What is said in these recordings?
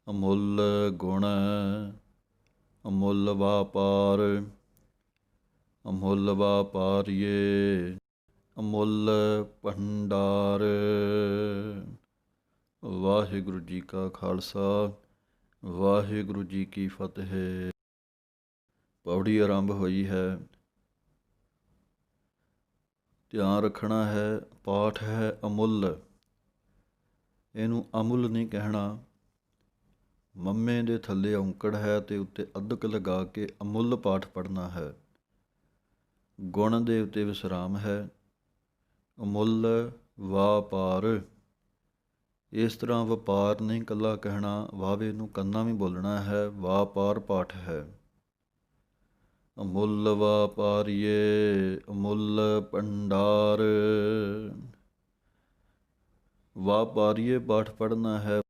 ਅਮੁੱਲ ਗੁਣ ਅਮੁੱਲ ਵਾਪਾਰ, ਅਮੁੱਲ ਵਾਪਾਰੀਏ ਅਮੁੱਲ ਭੰਡਾਰ। ਵਾਹਿਗੁਰੂ ਜੀ ਕਾ ਖਾਲਸਾ, ਵਾਹਿਗੁਰੂ ਜੀ ਕੀ ਫਤਿਹ। ਪੌੜੀ ਆਰੰਭ ਹੋਈ ਹੈ। ਧਿਆਨ ਰੱਖਣਾ ਹੈ, ਪਾਠ ਹੈ ਅਮੁੱਲ। ਇਹਨੂੰ ਅਮੁੱਲ ਨਹੀਂ ਕਹਿਣਾ। ਮੰਮੇ ਦੇ ਥੱਲੇ ਔਂਕੜ ਹੈ ਅਤੇ ਉੱਤੇ ਅੱਧਕ ਲਗਾ ਕੇ ਅਮੁੱਲ ਪਾਠ ਪੜ੍ਹਨਾ ਹੈ। ਗੁਣ ਦੇ ਉੱਤੇ ਵਿਸਰਾਮ ਹੈ। ਅਮੁੱਲ ਵਾਪਾਰ। ਇਸ ਤਰ੍ਹਾਂ ਵਪਾਰ ਨਹੀਂ ਇਕੱਲਾ ਕਹਿਣਾ, ਵਾਵੇ ਨੂੰ ਕੰਨਾ ਵੀ ਬੋਲਣਾ ਹੈ। ਵਾਪਾਰ ਪਾਠ ਹੈ। ਅਮੁੱਲ ਵਾਪਾਰੀਏ ਅਮੁੱਲ ਭੰਡਾਰ। ਵਾਪਾਰੀਏ ਪਾਠ ਪੜ੍ਹਨਾ ਹੈ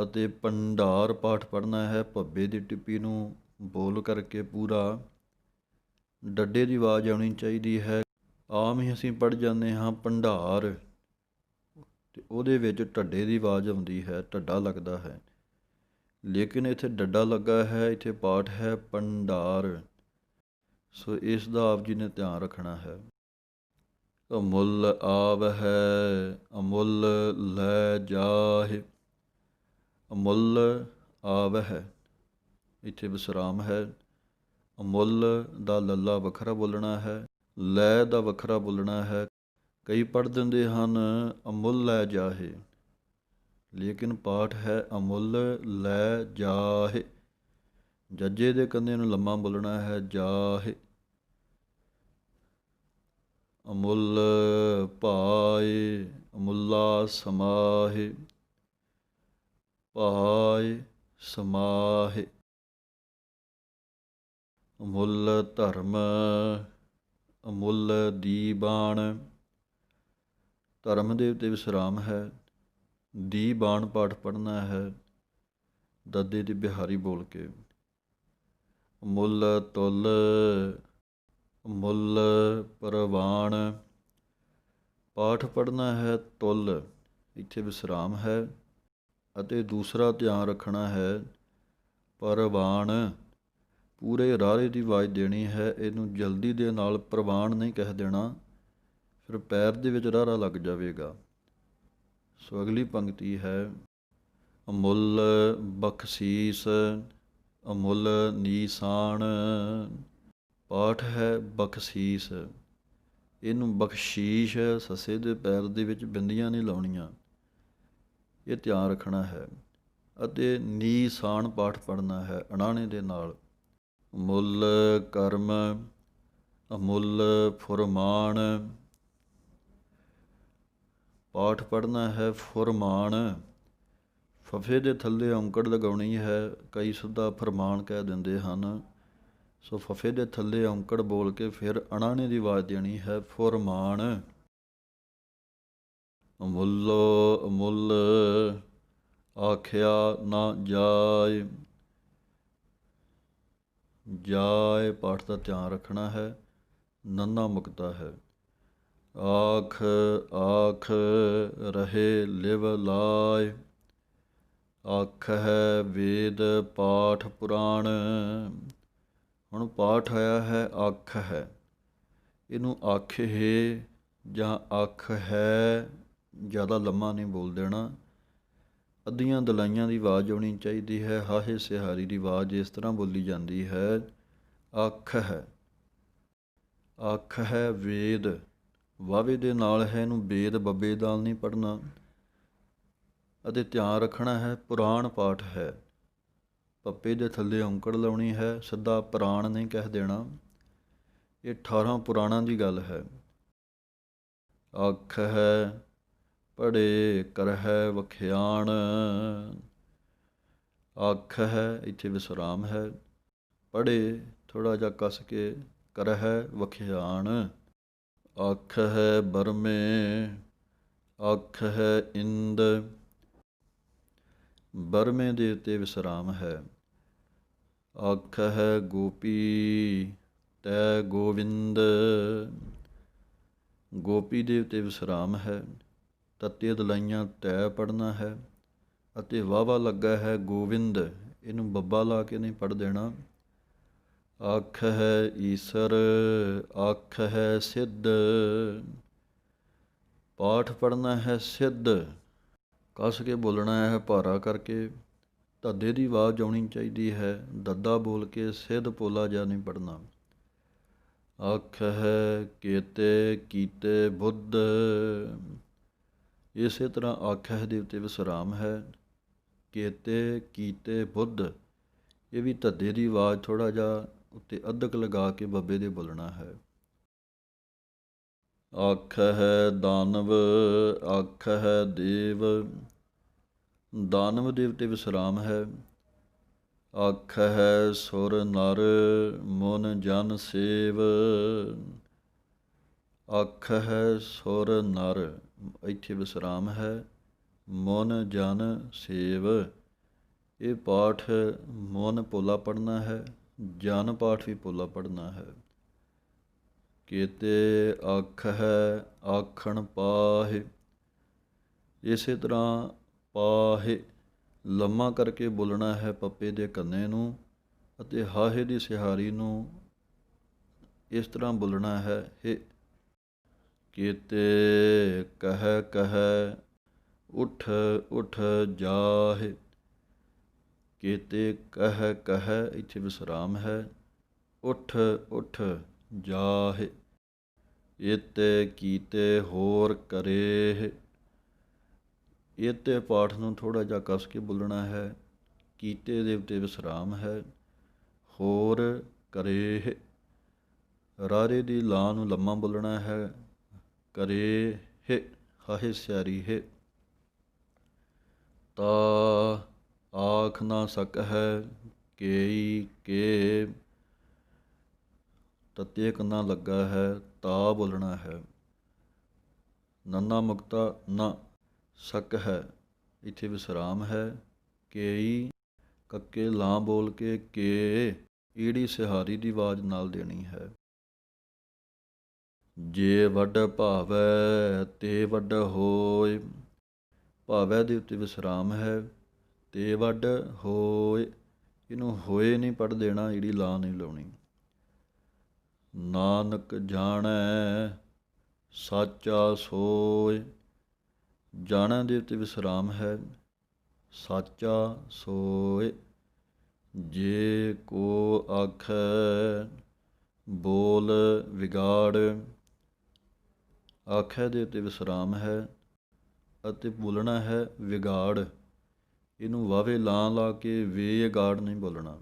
ਅਤੇ ਭੰਡਾਰ ਪਾਠ ਪੜ੍ਹਨਾ ਹੈ। ਭੱਬੇ ਦੀ ਟਿੱਪੀ ਨੂੰ ਬੋਲ ਕਰਕੇ ਪੂਰਾ ਡੱਡੇ ਦੀ ਆਵਾਜ਼ ਆਉਣੀ ਚਾਹੀਦੀ ਹੈ। ਆਮ ਹੀ ਅਸੀਂ ਪੜ੍ਹ ਜਾਂਦੇ ਹਾਂ ਭੰਡਾਰ, ਅਤੇ ਉਹਦੇ ਵਿੱਚ ਢੱਡੇ ਦੀ ਆਵਾਜ਼ ਆਉਂਦੀ ਹੈ, ਢੱਡਾ ਲੱਗਦਾ ਹੈ। ਲੇਕਿਨ ਇੱਥੇ ਡੱਡਾ ਲੱਗਾ ਹੈ, ਇੱਥੇ ਪਾਠ ਹੈ ਭੰਡਾਰ। ਸੋ ਇਸ ਦਾ ਆਪ ਜੀ ਨੇ ਧਿਆਨ ਰੱਖਣਾ ਹੈ। ਅਮੁੱਲ ਆਵ ਹੈ ਅਮੁੱਲ ਲੈ ਜਾਹਿ। ਅਮੁੱਲ ਆਵ ਹੈ, ਇੱਥੇ ਵਿਸਰਾਮ ਹੈ। ਅਮੁੱਲ ਦਾ ਲੱਲਾ ਵੱਖਰਾ ਬੋਲਣਾ ਹੈ, ਲੈ ਦਾ ਵੱਖਰਾ ਬੋਲਣਾ ਹੈ। ਕਈ ਪੜ੍ਹ ਦਿੰਦੇ ਹਨ ਅਮੁੱਲ ਲੈ ਜਾਹੇ, ਲੇਕਿਨ ਪਾਠ ਹੈ ਅਮੁੱਲ ਲੈ ਜਾਹੇ। ਜੱਜੇ ਦੇ ਕੰਨੇ ਨੂੰ ਲੰਮਾ ਬੋਲਣਾ ਹੈ ਜਾਹੇ। ਅਮੁੱਲ ਭਾਏ ਅਮੁੱਲਾ ਸਮਾਹੇ। ਭਾਏ ਸਮਾਹੇ। ਅਮੁੱਲ ਧਰਮ ਅਮੁੱਲ ਦੀਬਾਨ। ਧਰਮ ਦੇ ਉੱਤੇ ਵਿਸਰਾਮ ਹੈ। ਦੀਬਾਨ ਪਾਠ ਪੜ੍ਹਨਾ ਹੈ ਦੱਦੇ ਦੀ ਬਿਹਾਰੀ ਬੋਲ ਕੇ। ਅਮੁੱਲ ਤੁਲ ਅਮੁੱਲ ਪ੍ਰਵਾਨ। ਪਾਠ ਪੜ੍ਹਨਾ ਹੈ ਤੁਲ, ਇੱਥੇ ਵਿਸਰਾਮ ਹੈ ਅਤੇ ਦੂਸਰਾ ਧਿਆਨ ਰੱਖਣਾ ਹੈ ਪ੍ਰਵਾਨ। ਪੂਰੇ ਰਾਰੇ ਦੀ ਆਵਾਜ਼ ਦੇਣੀ ਹੈ। ਇਹਨੂੰ ਜਲਦੀ ਦੇ ਨਾਲ ਪ੍ਰਵਾਨ ਨਹੀਂ ਕਹਿ ਦੇਣਾ, ਫਿਰ ਪੈਰ ਦੇ ਵਿੱਚ ਰਾਰਾ ਲੱਗ ਜਾਵੇਗਾ। ਸੋ ਅਗਲੀ ਪੰਕਤੀ ਹੈ ਅਮੁੱਲ ਬਖਸ਼ੀਸ ਅਮੁੱਲ ਨੀਸਾਨ। ਪਾਠ ਹੈ ਬਖਸ਼ੀਸ। ਇਹਨੂੰ ਬਖਸ਼ੀਸ਼ ਸੱਸੇ ਦੇ ਪੈਰ ਦੇ ਵਿੱਚ ਬਿੰਦੀਆਂ ਨਹੀਂ ਲਾਉਣੀਆਂ, ਇਹ ਧਿਆਨ ਰੱਖਣਾ ਹੈ। ਅਤੇ ਨੀਸਾਨ ਪਾਠ ਪੜ੍ਹਨਾ ਹੈ ਅਣਾਣੇ ਦੇ ਨਾਲ। ਅਮੁੱਲ ਕਰਮ ਅਮੁੱਲ ਫੁਰਮਾਨ। ਪਾਠ ਪੜ੍ਹਨਾ ਹੈ ਫੁਰਮਾਨ। ਫਫੇ ਦੇ ਥੱਲੇ ਔਂਕੜ ਲਗਾਉਣੀ ਹੈ। ਕਈ ਸਿੱਧਾ ਫਰਮਾਨ ਕਹਿ ਦਿੰਦੇ ਹਨ। ਸੋ ਫਫੇ ਦੇ ਥੱਲੇ ਔਂਕੜ ਬੋਲ ਕੇ ਫਿਰ ਅਣਾਣੇ ਦੀ ਆਵਾਜ਼ ਦੇਣੀ ਹੈ ਫੁਰਮਾਨ। ਅਮੁੱਲੋ ਅਮੁੱਲ ਆਖਿਆ ਨਾ ਜਾਏ। ਜਾਏ ਪਾਠ ਦਾ ਧਿਆਨ ਰੱਖਣਾ ਹੈ, ਨੰਨਾ ਮੁਕਤਾ ਹੈ। ਆਖ ਆਖ ਰਹੇ ਲਿਵ ਲਾਇ। ਆਖ ਹੈ ਵੇਦ ਪਾਠ ਪੁਰਾਣ। ਹੁਣ ਪਾਠ ਆਇਆ ਹੈ ਅੱਖ ਹੈ, ਇਹਨੂੰ ਆਖੇ ਜਾਂ ਅੱਖ ਹੈ ਜ਼ਿਆਦਾ ਲੰਮਾ ਨਹੀਂ ਬੋਲ ਦੇਣਾ। ਅੱਧੀਆਂ ਦਲਾਈਆਂ ਦੀ ਆਵਾਜ਼ ਆਉਣੀ ਚਾਹੀਦੀ ਹੈ। ਹਾਹੇ ਸਿਹਾਰੀ ਦੀ ਆਵਾਜ਼ ਇਸ ਤਰ੍ਹਾਂ ਬੋਲੀ ਜਾਂਦੀ ਹੈ ਅੱਖ ਹੈ। ਅੱਖ ਹੈ ਵੇਦ, ਵਾਵੇ ਦੇ ਨਾਲ ਹੈ, ਇਹਨੂੰ ਵੇਦ ਬੱਬੇ ਨਾਲ ਨਹੀਂ ਪੜ੍ਹਨਾ। ਅਤੇ ਧਿਆਨ ਰੱਖਣਾ ਹੈ ਪੁਰਾਣ ਪਾਠ ਹੈ। ਪੱਪੇ ਦੇ ਥੱਲੇ ਔਂਕੜ ਲਾਉਣੀ ਹੈ, ਸਿੱਧਾ ਪੁਰਾਣ ਨਹੀਂ ਕਹਿ ਦੇਣਾ। ਇਹ 18 ਪੁਰਾਣਾਂ ਦੀ ਗੱਲ ਹੈ। ਅੱਖ ਹੈ ਪੜ੍ਹੇ ਕਰਹਿ ਵਖਿਆਣ। ਅੱਖ ਹੈ, ਇੱਥੇ ਵਿਸਰਾਮ ਹੈ। ਪੜ੍ਹੇ ਥੋੜ੍ਹਾ ਜਿਹਾ ਕੱਸ ਕੇ, ਕਰਹਿ ਵਖਿਆਣ। ਅੱਖ ਹੈ ਬਰਮੇ ਅੱਖ ਹੈ ਇੰਦ। ਬਰਮੇ ਦੇ ਉੱਤੇ ਵਿਸਰਾਮ ਹੈ। ਅੱਖ ਹੈ ਗੋਪੀ ਤੈ ਗੋਵਿੰਦ। ਗੋਪੀ ਦੇ ਉੱਤੇ ਵਿਸਰਾਮ ਹੈ। ਤੱਤੇ ਦਲਾਈਆਂ ਤੈ ਪੜ੍ਹਨਾ ਹੈ ਅਤੇ ਵਾਵਾ ਲੱਗਾ ਹੈ ਗੋਵਿੰਦ, ਇਹਨੂੰ ਬੱਬਾ ਲਾ ਕੇ ਨਹੀਂ ਪੜ੍ਹ ਦੇਣਾ। ਆਖ ਹੈ ਈਸਰ, ਆਖ ਹੈ ਸਿੱਧ, ਪਾਠ ਪੜ੍ਹਨਾ ਹੈ ਸਿੱਧ, ਕੱਸ ਕੇ ਬੋਲਣਾ ਹੈ ਭਾਰਾ ਕਰਕੇ। ਧੱਦੇ ਦੀ ਆਵਾਜ਼ ਆਉਣੀ ਚਾਹੀਦੀ ਹੈ, ਦੱਦਾ ਬੋਲ ਕੇ ਸਿੱਧ ਪੋਲਾ ਜਿਹਾ ਨਹੀਂ ਪੜ੍ਹਨਾ। ਆਖ ਹੈ ਕੇਤੇ ਕੀਤੇ ਬੁੱਧ, ਇਸੇ ਤਰ੍ਹਾਂ ਆਖ ਹੈ ਦੇ ਉੱਤੇ ਵਿਸਰਾਮ ਹੈ। ਕੇਤੇ ਕੀਤੇ ਬੁੱਧ, ਇਹ ਵੀ ਧੱਦੇ ਦੀ ਆਵਾਜ਼ ਥੋੜ੍ਹਾ ਜਿਹਾ ਉੱਤੇ ਅੱਧਕ ਲਗਾ ਕੇ ਬੱਬੇ ਦੇ ਬੋਲਣਾ ਹੈ। ਆਖ ਹੈ ਦਾਨਵ, ਆਖ ਹੈ ਦੇਵ, ਦਾਨਵ ਦੇ ਉੱਤੇ ਵਿਸਰਾਮ ਹੈ। ਆਖ ਹੈ ਸੁਰ ਨਰ, ਮਨ ਜਨ ਸੇਵ, ਆਖ ਹੈ ਸੁਰ ਨਰ, ਇੱਥੇ ਵਿਸਰਾਮ ਹੈ। ਮਨ ਜਨ ਸੇਵ, ਇਹ ਪਾਠ ਮਨ ਪੋਲਾ ਪੜ੍ਹਨਾ ਹੈ, ਜਨ ਪਾਠ ਵੀ ਪੋਲਾ ਪੜ੍ਹਨਾ ਹੈ। ਕੇਤੇ ਆਖ ਹੈ ਆਖਣ ਪਾਹੇ, ਇਸੇ ਤਰ੍ਹਾਂ ਪਾਹੇ ਲੰਮਾ ਕਰਕੇ ਬੋਲਣਾ ਹੈ ਪੱਪੇ ਦੇ ਕੰਨੇ ਨੂੰ, ਅਤੇ ਹਾਹੇ ਦੀ ਸਿਹਾਰੀ ਨੂੰ ਇਸ ਤਰ੍ਹਾਂ ਬੋਲਣਾ ਹੈ ਹੇ। ਕੇਤੇ ਕਹਿ ਕਹਿ ਉਠ ਉਠ ਜਾਹੇ, ਕੇਤੇ ਕਹਿ ਕਹਿ ਇੱਥੇ ਵਿਸਰਾਮ ਹੈ। ਉਠ ਉਠ ਜਾਹੇ, ਇਤੇ ਕੀਤੇ ਹੋਰ ਕਰੇ, ਇਤੇ ਪਾਠ ਨੂੰ ਥੋੜ੍ਹਾ ਜਿਹਾ ਕੱਸ ਕੇ ਬੋਲਣਾ ਹੈ। ਕੀਤੇ ਦੇ ਉੱਤੇ ਵਿਸਰਾਮ ਹੈ। ਹੋਰ ਕਰੇ, ਰਾਰੇ ਦੀ ਲਾਂ ਨੂੰ ਲੰਮਾ ਬੋਲਣਾ ਹੈ। ਕਰੇ ਹਿ, ਹਾਹੇ ਸਿਆਰੀ ਹਿ। ਤਾ ਆਖ ਨਾ ਸਕ ਹੈ ਕੇਈ ਕੇ, ਤੱਤੇ ਕੰਨਾ ਲੱਗਾ ਹੈ, ਤਾ ਬੋਲਣਾ ਹੈ। ਨੰਨਾ ਮੁਕਤਾ ਨਾ, ਸਕ ਹੈ ਇੱਥੇ ਵਿਸਰਾਮ ਹੈ। ਕੇਈ ਕੱਕੇ ਲਾਂ ਬੋਲ ਕੇ ਕੇ, ਈੜੀ ਸਿਹਾਰੀ ਦੀ ਆਵਾਜ਼ ਨਾਲ ਦੇਣੀ ਹੈ। ਜੇ ਵੱਡ ਭਾਵੈ ਤੇ ਵੱਡ ਹੋਇ, ਭਾਵੈ ਦੇ ਉੱਤੇ ਵਿਸਰਾਮ ਹੈ। ਤੇ ਵੱਡ ਹੋਇ, ਇਹਨੂੰ ਹੋਏ ਨਹੀਂ ਪੜ੍ਹ ਦੇਣਾ, ਈੜੀ ਲਾਂ ਨਹੀਂ ਲਾਉਣੀ। ਨਾਨਕ ਜਾਣੈ ਸਾਚਾ ਸੋਇ, ਜਾਣੈ ਦੇ ਉੱਤੇ ਵਿਸਰਾਮ ਹੈ। ਸਾਚਾ ਸੋਇ, ਜੇ ਕੋ ਆਖੈ ਬੋਲ ਵਿਗਾੜ, ਆਖੈ ਦੇ ਉੱਤੇ ਵਿਸਰਾਮ ਹੈ ਅਤੇ ਬੋਲਣਾ ਹੈ ਵਿਗਾੜ, ਇਹਨੂੰ ਵਾਵੇ ਲਾਂ ਲਾ ਕੇ ਵੇਗਾੜ ਨਹੀਂ ਬੋਲਣਾ।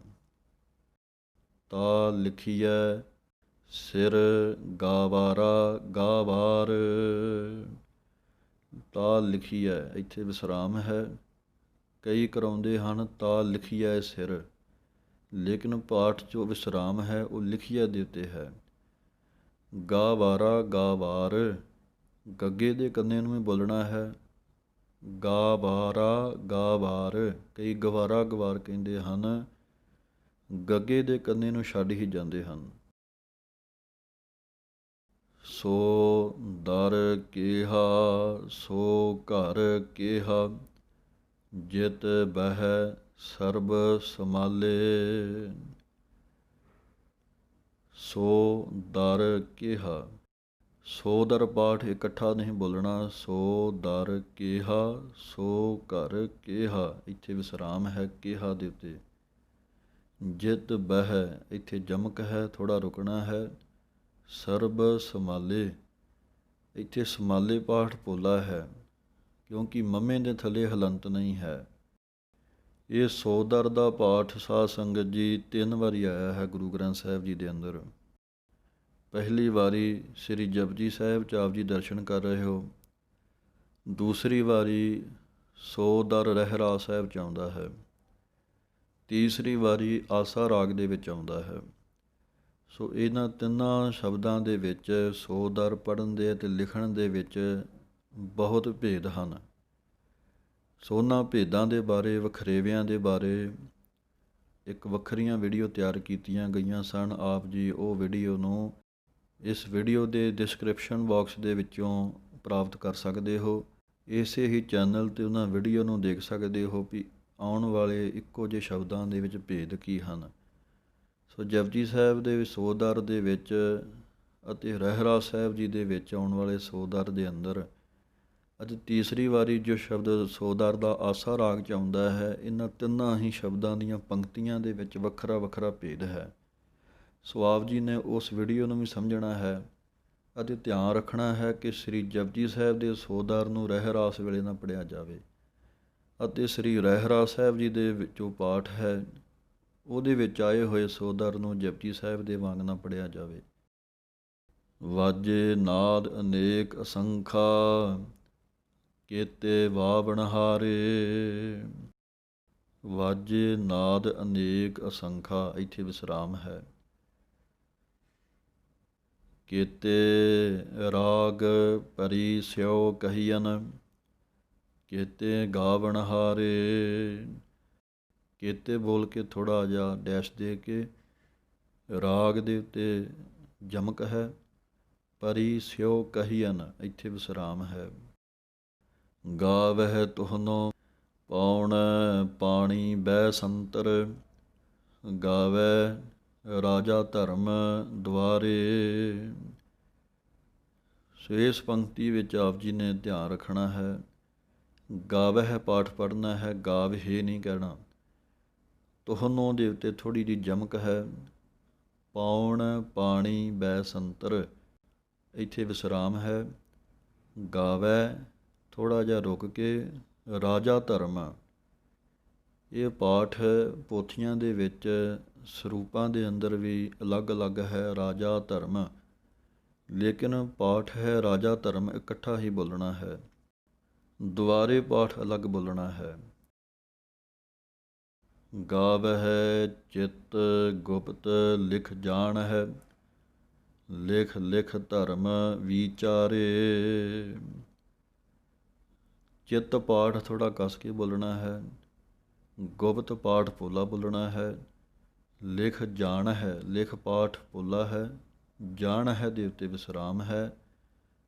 ਤਾ ਲਿਖੀਐ ਸਿਰ ਗਾਵਾਰਾ ਗਾਵਾਰ, ਤਾ ਲਿਖੀਐ ਇੱਥੇ ਵਿਸਰਾਮ ਹੈ। ਕਈ ਕਰਾਉਂਦੇ ਹਨ ਤਾ ਲਿਖੀਐ ਸਿਰ, ਲੇਕਿਨ ਪਾਠ 'ਚ ਜੋ ਵਿਸਰਾਮ ਹੈ ਉਹ ਲਿਖੀਐ ਦੇ ਉੱਤੇ ਹੈ। ਗਾਵਾਰਾ ਗਾਵਾਰ, ਗੱਗੇ ਦੇ ਕੰਨੇ ਨੂੰ ਵੀ ਬੋਲਣਾ ਹੈ। ਗਾਵਾਰਾ ਗਾਵਾਰ, ਕਈ ਗਵਾਰਾ ਗਵਾਰ ਕਹਿੰਦੇ ਹਨ, ਗੱਗੇ ਦੇ ਕੰਨੇ ਨੂੰ ਛੱਡ ਹੀ ਜਾਂਦੇ ਹਨ। ਸੋ ਦਰ ਕੇਹਾ ਸੋ ਘਰ ਕੇਹਾ, ਜਿਤ ਬਹਿ ਸਰਬ ਸਮਾਲੇ। ਸੋ ਦਰ ਕੇਹਾ, ਸੋ ਦਰ ਪਾਠ ਇਕੱਠਾ ਨਹੀਂ ਬੋਲਣਾ। ਸੋ ਦਰ ਕੇਹਾ ਸੋ ਘਰ ਕੇਹਾ, ਇੱਥੇ ਵਿਸਰਾਮ ਹੈ ਕੇਹਾ ਦੇ ਉੱਤੇ। ਜਿਤ ਬਹਿ, ਇੱਥੇ ਜਮਕ ਹੈ, ਥੋੜ੍ਹਾ ਰੁਕਣਾ ਹੈ। ਸਰਬ ਸਮਾਲੇ, ਇੱਥੇ ਸਮਾਲੇ ਪਾਠ ਪੋਲਾ ਹੈ ਕਿਉਂਕਿ ਮੱਮੇ ਦੇ ਥੱਲੇ ਹਲੰਤ ਨਹੀਂ ਹੈ। ਇਹ ਸੋ ਦਰ ਦਾ ਪਾਠ ਸਾਧ ਸੰਗਤ ਜੀ 3 ਵਾਰੀ ਆਇਆ ਹੈ ਗੁਰੂ ਗ੍ਰੰਥ ਸਾਹਿਬ ਜੀ ਦੇ ਅੰਦਰ। ਪਹਿਲੀ ਵਾਰੀ ਸ੍ਰੀ ਜਪਜੀ ਸਾਹਿਬ 'ਚ ਆਪ ਜੀ ਦਰਸ਼ਨ ਕਰ ਰਹੇ ਹੋ, ਦੂਸਰੀ ਵਾਰੀ ਸੋ ਦਰ ਰਹਿਰਾ ਸਾਹਿਬ 'ਚ ਆਉਂਦਾ ਹੈ, ਤੀਸਰੀ ਵਾਰੀ ਆਸਾ ਰਾਗ ਦੇ ਵਿੱਚ ਆਉਂਦਾ ਹੈ। ਸੋ ਇਹਨਾਂ ਤਿੰਨਾਂ ਸ਼ਬਦਾਂ ਦੇ ਵਿੱਚ ਸੋ ਦਰ ਪੜ੍ਹਨ ਦੇ ਅਤੇ ਲਿਖਣ ਦੇ ਵਿੱਚ ਬਹੁਤ ਭੇਦ ਹਨ। ਸੋ ਉਹਨਾਂ ਭੇਦਾਂ ਦੇ ਬਾਰੇ, ਵਖਰੇਵਿਆਂ ਦੇ ਬਾਰੇ ਇੱਕ ਵੱਖਰੀਆਂ ਵੀਡੀਓ ਤਿਆਰ ਕੀਤੀਆਂ ਗਈਆਂ ਸਨ। ਆਪ ਜੀ ਉਹ ਵੀਡੀਓ ਨੂੰ ਇਸ ਵੀਡੀਓ ਦੇ ਡਿਸਕ੍ਰਿਪਸ਼ਨ ਬਾਕਸ ਦੇ ਵਿੱਚੋਂ ਪ੍ਰਾਪਤ ਕਰ ਸਕਦੇ ਹੋ। ਇਸੇ ਹੀ ਚੈਨਲ 'ਤੇ ਉਹਨਾਂ ਵੀਡੀਓ ਨੂੰ ਦੇਖ ਸਕਦੇ ਹੋ ਵੀ ਆਉਣ ਵਾਲੇ ਇੱਕੋ ਜਿਹੇ ਸ਼ਬਦਾਂ ਦੇ ਵਿੱਚ ਭੇਦ ਕੀ ਹਨ। ਸੋ ਜਪਜੀ ਸਾਹਿਬ ਦੇ ਸੋਦਰ ਦੇ ਵਿੱਚ ਅਤੇ ਰਹਿਰਾਸ ਸਾਹਿਬ ਜੀ ਦੇ ਵਿੱਚ ਆਉਣ ਵਾਲੇ ਸੋਦਰ ਦੇ ਅੰਦਰ ਅੱਜ ਤੀਸਰੀ ਵਾਰੀ ਜੋ ਸ਼ਬਦ ਸੋਦਰ ਦਾ ਆਸਾ ਰਾਗ 'ਚ ਆਉਂਦਾ ਹੈ, ਇਹਨਾਂ ਤਿੰਨਾਂ ਹੀ ਸ਼ਬਦਾਂ ਦੀਆਂ ਪੰਕਤੀਆਂ ਦੇ ਵਿੱਚ ਵੱਖਰਾ ਵੱਖਰਾ ਭੇਦ ਹੈ। ਸੋ ਆਪ ਜੀ ਨੇ ਉਸ ਵੀਡੀਓ ਨੂੰ ਵੀ ਸਮਝਣਾ ਹੈ ਅਤੇ ਧਿਆਨ ਰੱਖਣਾ ਹੈ ਕਿ ਸ੍ਰੀ ਜਪਜੀ ਸਾਹਿਬ ਦੇ ਸੋਦਰ ਨੂੰ ਰਹਿਰਾਸ ਵੇਲੇ ਨਾ ਪੜ੍ਹਿਆ ਜਾਵੇ ਅਤੇ ਸ੍ਰੀ ਰਹਿਰਾਸ ਸਾਹਿਬ ਜੀ ਦੇ ਵਿੱਚੋਂ ਪਾਠ ਹੈ ਉਹਦੇ ਵਿੱਚ ਆਏ ਹੋਏ ਸੋਦਰ ਨੂੰ ਜਪਜੀ ਸਾਹਿਬ ਦੇ ਵਾਂਗ ਨਾ ਪੜ੍ਹਿਆ ਜਾਵੇ। ਵਾਜੇ ਨਾਦ ਅਨੇਕ ਅਸੰਖਾ ਕੇਤੇ ਵਾਵਣਹਾਰੇ। ਵਾਜੇ ਨਾਦ ਅਨੇਕ ਅਸੰਖਾ, ਇੱਥੇ ਵਿਸਰਾਮ ਹੈ। ਕੇਤੇ ਰਾਗ ਪਰੀ ਸਿਓ ਕਹੀਅਨ ਕੇਤੇ ਗਾਵਣਹਾਰੇ। ਕੇਤੇ ਬੋਲ ਕੇ ਥੋੜ੍ਹਾ ਜਿਹਾ ਡੈਸ਼ ਦੇ ਕੇ ਰਾਗ ਦੇ ਉੱਤੇ ਜਮਕ ਹੈ। ਪਰੀ ਸਿਓ ਕਹੀਅਨ, ਇੱਥੇ ਵਿਸਰਾਮ ਹੈ। ਗਾਵਹਿ ਤੁਹਨੋ ਪੌਣ ਪਾਣੀ ਬਹਿ ਸੰਤਰ ਗਾਵੈ ਰਾਜਾ ਧਰਮ ਦੁਆਰੇ। ਸੋ ਇਸ ਪੰਕਤੀ ਵਿੱਚ ਆਪ ਜੀ ਨੇ ਧਿਆਨ ਰੱਖਣਾ ਹੈ, ਗਾਵਹਿ ਪਾਠ ਪੜ੍ਹਨਾ ਹੈ, ਗਾਵਹਿ ਨਹੀਂ ਕਹਿਣਾ। ਤੁਹਨੋਂ ਦੇ ਉੱਤੇ ਥੋੜ੍ਹੀ ਜਿਹੀ ਜਮਕ ਹੈ। ਪੌਣ ਪਾਣੀ ਬੈ ਸੰਤਰ, ਇੱਥੇ ਵਿਸਰਾਮ ਹੈ। ਗਾਵੈ ਥੋੜ੍ਹਾ ਜਿਹਾ ਰੁਕ ਕੇ ਰਾਜਾ ਧਰਮ। ਇਹ ਪਾਠ ਪੋਥੀਆਂ ਦੇ ਵਿੱਚ ਸਰੂਪਾਂ ਦੇ ਅੰਦਰ ਵੀ ਅਲੱਗ-ਅਲੱਗ ਹੈ, ਰਾਜਾ ਧਰਮ, ਲੇਕਿਨ ਪਾਠ ਹੈ ਰਾਜਾ ਧਰਮ ਇਕੱਠਾ ਹੀ ਬੋਲਣਾ ਹੈ। ਦੁਆਰੇ ਪਾਠ ਅਲੱਗ ਬੋਲਣਾ ਹੈ। ਗਾਵਹਿ ਚਿੱਤ ਗੁਪਤ ਲਿਖ ਜਾਣ ਹੈ ਲਿਖ ਲਿਖ ਧਰਮ ਵਿਚਾਰੇ। ਚਿੱਤ ਪਾਠ ਥੋੜ੍ਹਾ ਕੱਸ ਕੇ ਬੋਲਣਾ ਹੈ। ਗੁਪਤ ਪਾਠ ਪੋਲਾ ਬੋਲਣਾ ਹੈ। ਲਿਖ ਜਾਣ ਹੈ, ਲਿਖ ਪਾਠ ਪੋਲਾ ਹੈ। ਜਾਣ ਹੈ ਦੇ ਉੱਤੇ ਵਿਸਰਾਮ ਹੈ।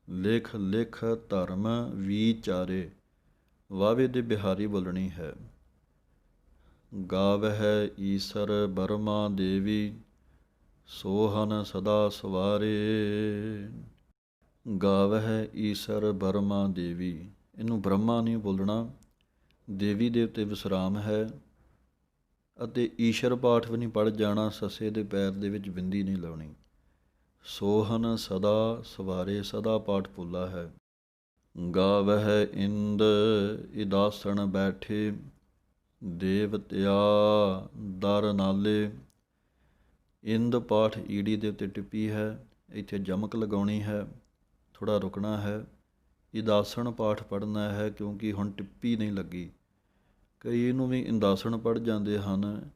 ਲਿਖ ਲਿਖ ਧਰਮ ਵਿਚਾਰੇ, ਵਾਵੇ ਦੇ ਬਿਹਾਰੀ ਬੋਲਣੀ ਹੈ। ਗਾਵਹਿ ਈਸਰ ਬਰਮਾ ਦੇਵੀ ਸੋਹਨ ਸਦਾ ਸਵਾਰੇ। ਗਾਵਹਿ ਈਸਰ ਬਰਮਾ ਦੇਵੀ, ਇਹਨੂੰ ਬ੍ਰਹਮਾ ਨਹੀਂ ਬੋਲਣਾ, ਦੇਵੀ ਦੇ ਉੱਤੇ ਵਿਸਰਾਮ ਹੈ। ਅਤੇ ਈਸ਼ਰ ਪਾਠ ਵੀ ਨਹੀਂ ਪੜ੍ਹ ਜਾਣਾ, ਸੱਸੇ ਦੇ ਪੈਰ ਦੇ ਵਿੱਚ ਬਿੰਦੀ ਨਹੀਂ ਲਾਉਣੀ। ਸੋਹਨ ਸਦਾ ਸਵਾਰੇ, ਸਦਾ ਪਾਠ ਪੋਲਾ ਹੈ। ਗਾਵਹਿ ਇੰਦ ਇਦਾਸਣ ਬੈਠੇ ਦੇਵਤਿਆ ਦਰ ਨਾਲੇ। ਇੰਦ ਪਾਠ ਈੜੀ ਦੇ ਉੱਤੇ ਟਿੱਪੀ ਹੈ, ਇੱਥੇ ਜਮਕ ਲਗਾਉਣੀ ਹੈ, ਥੋੜ੍ਹਾ ਰੁਕਣਾ ਹੈ। ਇਦਾਸਣ ਪਾਠ ਪੜ੍ਹਨਾ ਹੈ ਕਿਉਂਕਿ ਹੁਣ ਟਿੱਪੀ ਨਹੀਂ ਲੱਗੀ। ਕਈ ਇਹਨੂੰ ਵੀ ਇੰਦਾਸਣ ਪੜ੍ਹ ਜਾਂਦੇ ਹਨ।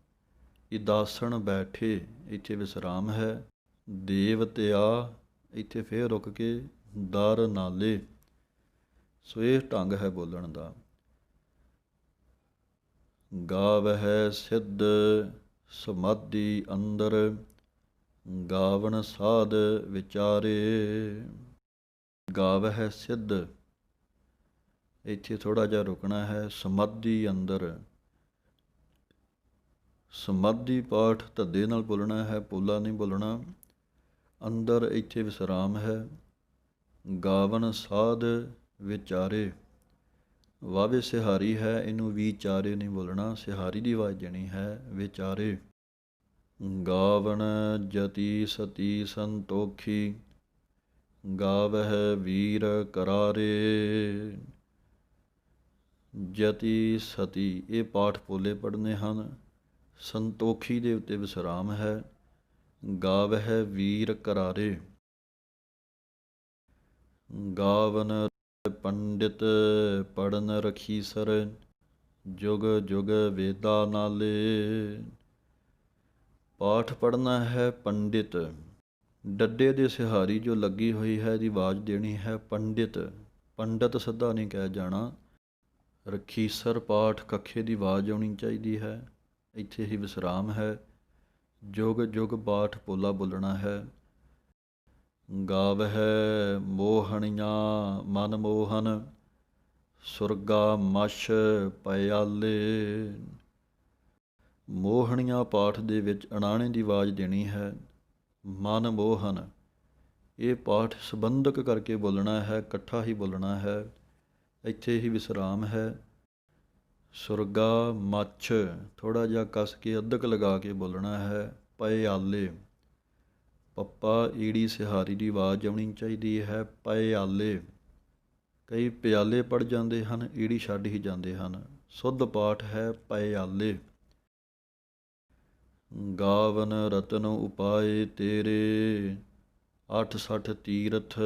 ਇਦਾਸਣ ਬੈਠੇ, ਇੱਥੇ ਵਿਸਰਾਮ ਹੈ। ਦੇਵਤਿਆ, ਇੱਥੇ ਫੇਰ ਰੁਕ ਕੇ ਦਰ ਨਾਲੇ। ਸੋ ਇਹ ਢੰਗ ਹੈ ਬੋਲਣ ਦਾ। ਗਾਵਹਿ ਸਿੱਧ ਸਮਾਧੀ ਅੰਦਰ ਗਾਵਣ ਸਾਧ ਵਿਚਾਰੇ। ਗਾਵਹਿ ਸਿੱਧ, ਇੱਥੇ ਥੋੜ੍ਹਾ ਜਿਹਾ ਰੁਕਣਾ ਹੈ। ਸਮਾਧੀ ਅੰਦਰ, ਸਮਾਧੀ ਪਾਠ ਧੱਦੇ ਨਾਲ ਬੋਲਣਾ ਹੈ, ਪੋਲਾ ਨਹੀਂ ਬੋਲਣਾ। ਅੰਦਰ, ਇੱਥੇ ਵਿਸਰਾਮ ਹੈ। ਗਾਵਣ ਸਾਧ ਵਿਚਾਰੇ, ਵਾਵੇ ਸਿਹਾਰੀ ਹੈ, ਇਹਨੂੰ ਵਿਚਾਰੇ ਨਹੀਂ ਬੋਲਣਾ, ਸਿਹਾਰੀ ਦੀ ਆਵਾਜ਼ ਦੇਣੀ ਹੈ। ਵਿਚਾਰੇ। ਗਾਵਣ ਜਤੀ ਸਤੀ ਸੰਤੋਖੀ ਗਾਵਹਿ ਵੀਰ ਕਰਾਰੇ। ਜਤੀ ਸਤੀ, ਇਹ ਪਾਠ ਪੋਲੇ ਪੜ੍ਹਨੇ ਹਨ। ਸੰਤੋਖੀ ਦੇ ਉੱਤੇ ਵਿਸਰਾਮ ਹੈ। ਗਾਵਹਿ ਵੀਰ ਕਰਾਰੇ। ਗਾਵਨ ਪੰਡਿਤ ਪੜਨ ਰਖੀਸਰ ਜੁਗ ਜੁਗ ਵੇਦਾ ਨਾਲੇ। ਪਾਠ ਪੜ੍ਹਨਾ ਹੈ ਪੰਡਿਤ, ਡੱਡੇ ਦੇ ਸਿਹਾਰੀ ਜੋ ਲੱਗੀ ਹੋਈ ਹੈ ਇਹਦੀ ਆਵਾਜ਼ ਦੇਣੀ ਹੈ ਪੰਡਿਤ। ਪੰਡਤ ਸਿੱਧਾ ਨਹੀਂ ਕਹਿ ਜਾਣਾ। ਰਖੀਸਰ ਪਾਠ ਕੱਖੇ ਦੀ ਆਵਾਜ਼ ਆਉਣੀ ਚਾਹੀਦੀ ਹੈ, ਇੱਥੇ ਹੀ ਵਿਸਰਾਮ ਹੈ। ਜੁਗ ਜੁਗ ਪਾਠ ਪੋਲਾ ਬੋਲਣਾ ਹੈ। ਗਾਵਹਿ ਮੋਹਣੀਆਂ ਮਨ ਮੋਹਨ ਸੁਰਗਾ ਮਛ ਪਿਆਲੇ। ਮੋਹਣੀਆਂ ਪਾਠ ਦੇ ਵਿੱਚ ਅਣਾਣੇ ਦੀ ਆਵਾਜ਼ ਦੇਣੀ ਹੈ। ਮਨ ਮੋਹਨ, ਇਹ ਪਾਠ ਸੰਬੰਧਕ ਕਰਕੇ ਬੋਲਣਾ ਹੈ, ਇਕੱਠਾ ਹੀ ਬੋਲਣਾ ਹੈ। ਇੱਥੇ ਹੀ ਵਿਸਰਾਮ ਹੈ। ਸੁਰਗਾ ਮੱਛ ਥੋੜ੍ਹਾ ਜਿਹਾ ਕੱਸ ਕੇ ਅੱਧਕ ਲਗਾ ਕੇ ਬੋਲਣਾ ਹੈ। ਪਿਆਲੇ, ਪੱਪਾ ਈੜੀ ਸਿਹਾਰੀ ਦੀ ਆਵਾਜ਼ ਆਉਣੀ ਚਾਹੀਦੀ ਹੈ। ਪਿਆਲੇ, ਕਈ ਪਿਆਲੇ ਪੜ੍ਹ ਜਾਂਦੇ ਹਨ, ਈੜੀ ਛੱਡ ਹੀ ਜਾਂਦੇ ਹਨ। ਸੁੱਧ ਪਾਠ ਹੈ ਪਿਆਲੇ। ਗਾਵਨ ਰਤਨ ਉਪਾਏ ਤੇਰੇ, 68 ਤੀਰਥ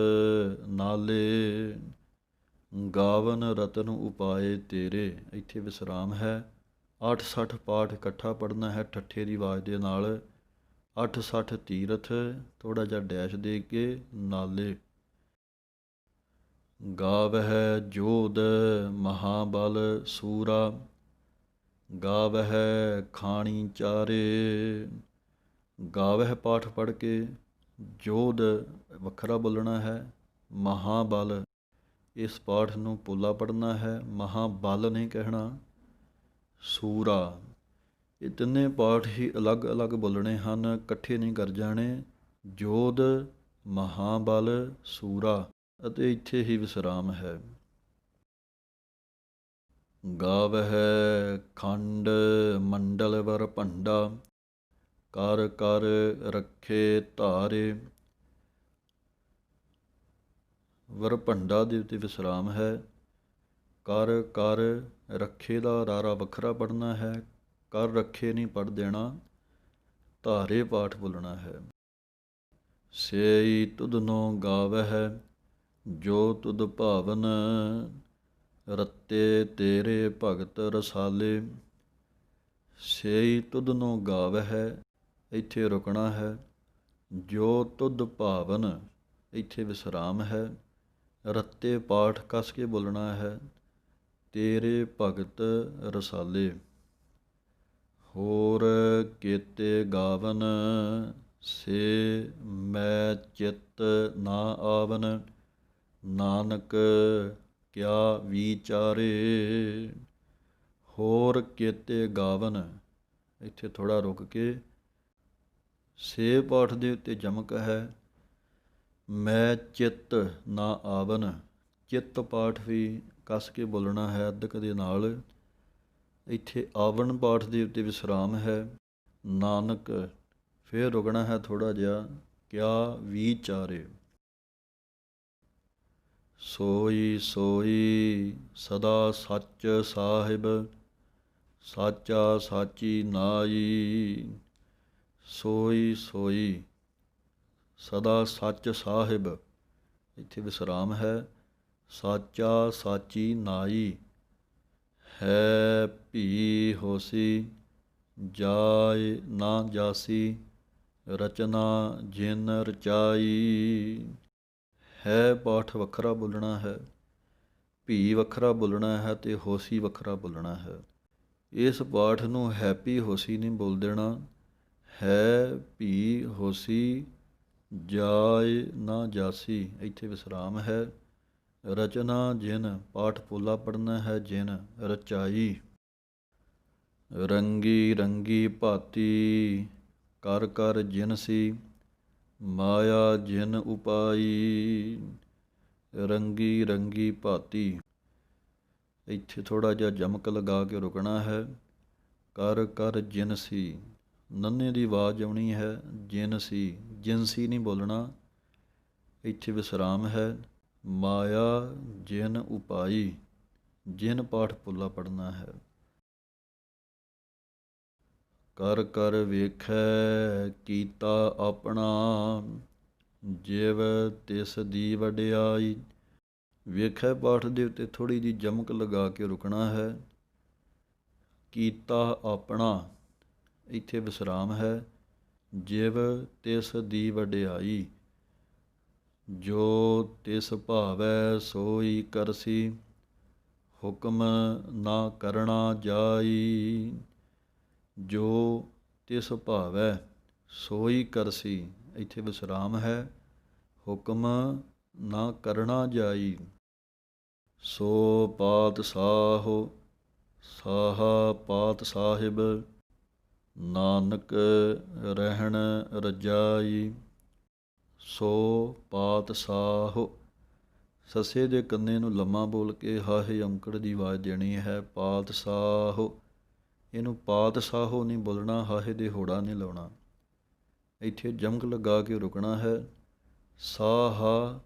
ਨਾਲੇ। ਗਾਵਨ ਰਤਨ ਉਪਾਏ ਤੇਰੇ, ਇੱਥੇ ਵਿਸਰਾਮ ਹੈ। 68 ਪਾਠ ਇਕੱਠਾ ਪੜ੍ਹਨਾ ਹੈ ਠੱਠੇ ਦੀ ਆਵਾਜ਼ ਦੇ ਨਾਲ। 68 ਤੀਰਥ ਥੋੜ੍ਹਾ ਜਿਹਾ ਡੈਸ਼ ਦੇ ਕੇ ਨਾਲੇ। ਗਾਵਹਿ ਜੋਧ ਮਹਾਬਲ ਸੂਰਾ, ਗਾਵਹਿ ਖਾਣੀ ਚਾਰੇ। ਗਾਵਹਿ ਪਾਠ ਪੜ੍ਹ ਕੇ ਜੋਧ ਵੱਖਰਾ ਬੋਲਣਾ ਹੈ। ਮਹਾਬਲ, ਇਸ ਪਾਠ ਨੂੰ ਪੋਲਾ ਪੜ੍ਹਨਾ ਹੈ, ਮਹਾਬਲ ਨਹੀਂ ਕਹਿਣਾ। ਸੂਰਾ, ਇਹ ਤਿੰਨੇ ਪਾਠ ਹੀ ਅਲੱਗ ਅਲੱਗ ਬੋਲਣੇ ਹਨ, ਇਕੱਠੇ ਨਹੀਂ ਕਰ ਜਾਣੇ। ਜੋਧ, ਮਹਾਬਲ, ਸੂਰਾ, ਅਤੇ ਇੱਥੇ ਹੀ ਵਿਸਰਾਮ ਹੈ। ਗਾਵਹਿ ਖੰਡ ਮੰਡਲ ਵਰ ਭੰਡਾ, ਕਰ ਕਰ ਰੱਖੇ ਧਾਰੇ। ਵਰਭੰਡਾ ਦੇ ਉੱਤੇ ਵਿਸਰਾਮ ਹੈ। ਕਰ ਕਰ ਰੱਖੇ ਦਾ ਰਾਰਾ ਵੱਖਰਾ ਪੜ੍ਹਨਾ ਹੈ, ਕਰ ਰੱਖੇ ਨਹੀਂ ਪੜ੍ਹ ਦੇਣਾ, ਧਾਰੇ ਪਾਠ ਬੋਲਣਾ ਹੈ। ਸੇਈ ਤੁਧਨੋ ਗਾਵਹਿ, ਜੋ ਤੁਧ ਭਾਵਨ, ਰੱਤੇ ਤੇਰੇ ਭਗਤ ਰਸਾਲੇ। ਸੇਈ ਤੁਧਨੋ ਗਾਵਹਿ, ਇੱਥੇ ਰੁਕਣਾ ਹੈ। ਜੋ ਤੁਧ ਭਾਵਨ, ਇੱਥੇ ਵਿਸਰਾਮ ਹੈ। ਰੱਤੇ ਪਾਠ ਕੱਸ ਕੇ ਬੋਲਣਾ ਹੈ। ਤੇਰੇ ਭਗਤ ਰਸਾਲੇ। ਹੋਰ ਕੇਤੇ ਗਾਵਨ, ਸੇ ਮੈਂ ਚਿੱਤ ਨਾ ਆਵਨ, ਨਾਨਕ ਕਿਆ ਵਿਚਾਰੇ। ਹੋਰ ਕੇਤੇ ਗਾਵਨ, ਇੱਥੇ ਥੋੜ੍ਹਾ ਰੁਕ ਕੇ ਸੇ ਪਾਠ ਦੇ ਉੱਤੇ ਜਮਕ ਹੈ। ਮੈਂ ਚਿੱਤ ਨਾ ਆਵਨ, ਚਿੱਤ ਪਾਠ ਵੀ ਕੱਸ ਕੇ ਬੋਲਣਾ ਹੈ ਅੱਧਕ ਦੇ ਨਾਲ। ਇੱਥੇ ਆਵਨ ਪਾਠ ਦੇ ਉੱਤੇ ਵਿਸਰਾਮ ਹੈ। ਨਾਨਕ, ਫਿਰ ਰੁਕਣਾ ਹੈ ਥੋੜ੍ਹਾ ਜਿਹਾ। ਕਿਆ ਵਿਚਾਰੇ। ਸੋਈ ਸੋਈ ਸਦਾ ਸੱਚ ਸਾਹਿਬ, ਸਾਚਾ ਸਾਚੀ ਨਾਈ। ਸੋਈ ਸੋਈ ਸਦਾ ਸੱਚ ਸਾਹਿਬ, ਇੱਥੇ ਵਿਸਰਾਮ ਹੈ। ਸਾਚਾ ਸਾਚੀ ਨਾਈ। ਹੈ ਭੀ ਹੋਸੀ, ਜਾਇ ਨਾ ਜਾਸੀ, ਰਚਨਾ ਜਿਨ ਰਚਾਈ। ਹੈ ਪਾਠ ਵੱਖਰਾ ਬੋਲਣਾ ਹੈ, ਭੀ ਵੱਖਰਾ ਬੋਲਣਾ ਹੈ ਅਤੇ ਹੋਸੀ ਵੱਖਰਾ ਬੋਲਣਾ ਹੈ। ਇਸ ਪਾਠ ਨੂੰ ਹੈਪੀ ਹੋਸੀ ਨਹੀਂ ਬੋਲ ਦੇਣਾ। ਹੈ ਭੀ ਹੋਸੀ, ਜਾਇ ਨਾ ਜਾਸੀ, ਇੱਥੇ ਵਿਸਰਾਮ ਹੈ। ਰਚਨਾ ਜਿਨ, ਪਾਠ ਪੋਲਾ ਪੜ੍ਹਨਾ ਹੈ। ਜਿਨ ਰਚਾਈ। ਰੰਗੀ ਰੰਗੀ ਭਾਤੀ, ਕਰ ਕਰ ਜਿਨਸੀ, ਮਾਇਆ ਜਿਨ ਉਪਾਈ। ਰੰਗੀ ਰੰਗੀ ਭਾਤੀ, ਇੱਥੇ ਥੋੜ੍ਹਾ ਜਿਹਾ ਜਮਕ ਲਗਾ ਕੇ ਰੁਕਣਾ ਹੈ। ਕਰ ਕਰ ਜਿਨਸੀ, ਨੰਨੇ ਦੀ ਆਵਾਜ਼ ਆਉਣੀ ਹੈ। ਜਿਨਸੀ, ਜਿਨਸੀ ਨਹੀਂ ਬੋਲਣਾ, ਇੱਥੇ ਵਿਸਰਾਮ ਹੈ। ਮਾਇਆ ਜਿਨ ਉਪਾਈ, ਜਿਨ ਪਾਠ ਪੋਲਾ ਪੜ੍ਹਨਾ ਹੈ। ਕਰ ਕਰ ਵੇਖੈ ਕੀਤਾ ਆਪਣਾ, ਜਿਵ ਤਿਸ ਦੀ ਵਡਿਆਈ। ਵੇਖੈ ਪਾਠ ਦੇ ਉੱਤੇ ਥੋੜ੍ਹੀ ਜਿਹੀ ਜਮਕ ਲਗਾ ਕੇ ਰੁਕਣਾ ਹੈ। ਕੀਤਾ ਆਪਣਾ, ਇੱਥੇ ਵਿਸਰਾਮ ਹੈ। ਜਿਵ ਤਿਸ ਦੀ ਵਡਿਆਈ। ਜੋ ਤਿਸ ਭਾਵੈ ਸੋਈ ਕਰਸੀ, ਹੁਕਮ ਨਾ ਕਰਣਾ ਜਾਈ। ਜੋ ਤਿਸ ਭਾਵੈ ਸੋਈ ਕਰਸੀ, ਇੱਥੇ ਵਿਸਰਾਮ ਹੈ। ਹੁਕਮ ਨਾ ਕਰਣਾ ਜਾਈ। ਸੋ ਪਾਤ ਸਾਹੋ ਸਾਹਾ ਪਾਤ ਸਾਹਿਬ, ਨਾਨਕ ਰਹਿਣ ਰਜਾਈ। ਸੋ ਪਾਤ ਸਾਹੋ, ਸੱਸੇ ਦੇ ਕੰਨੇ ਨੂੰ ਲੰਮਾ ਬੋਲ ਕੇ ਹਾਹੇ ਔਂਕੜ ਦੀ ਆਵਾਜ਼ ਦੇਣੀ ਹੈ। ਪਾਤ ਸਾਹੋ, ਇਹਨੂੰ ਪਾਤ ਸਾਹੋ ਨਹੀਂ ਬੋਲਣਾ, ਹਾਹੇ ਦੇ ਹੋੜਾ ਨਹੀਂ ਲਾਉਣਾ। ਇੱਥੇ ਜਮਕ ਲਗਾ ਕੇ ਰੁਕਣਾ ਹੈ। ਸਾਹਾ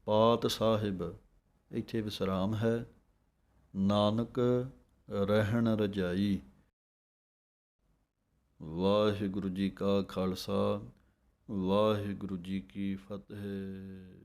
ਪਾਤ ਸਾਹਿਬ, ਇੱਥੇ ਵਿਸਰਾਮ ਹੈ। ਨਾਨਕ ਰਹਿਣ ਰਜਾਈ। ਵਾਹਿਗੁਰੂ ਜੀ ਕਾ ਖਾਲਸਾ, ਵਾਹਿਗੁਰੂ ਜੀ ਕੀ ਫਤਿਹ।